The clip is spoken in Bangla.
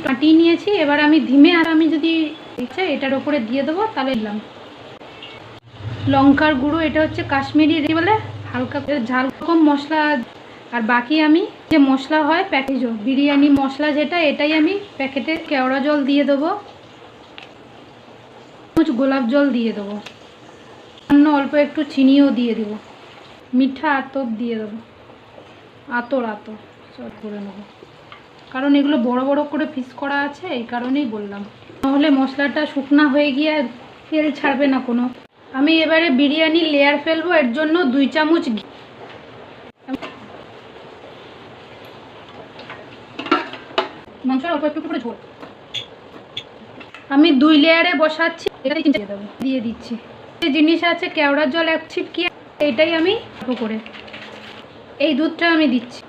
কাটিয়ে নিয়েছি। এবার আমি ধিমে আর আমি যদি ইচ্ছে এটার ওপরে দিয়ে দেবো তাহলে দিলাম লঙ্কার গুঁড়ো। এটা হচ্ছে কাশ্মীরি বলে হালকা ঝাল কম মশলা। আর বাকি আমি যে মশলা হয় প্যাকেজ বিরিয়ানি মশলা যেটা, এটাই আমি প্যাকেটে কেওড়া জল দিয়ে দেবো, গোলাপ জল দিয়ে দেবো, অন্য অল্প একটু চিনিও দিয়ে দেবো, মিঠা আতর দিয়ে দেবো, আতর সব করে নেবো, কারণ এগুলো বড় বড় করে পিস করা আছে এই কারণেই বললাম, নাহলে মশলাটা শুকনা হয়ে গিয়ে তেল ছাড়বে না কোনো। আমি এবারে বিরিয়ানির লেয়ার ফেলবো, এর জন্য 2 চামচ ঘি, মাংসের অল্প একটু করে ঝোল আমি 2 লেয়ারে বসাচ্ছি। এটাতে দিয়ে দিচ্ছি যে জিনিস আছে কেওড়ার জল এক ছিটকি, এটাই আমি অল্প করে এই দুধটা আমি দিচ্ছি।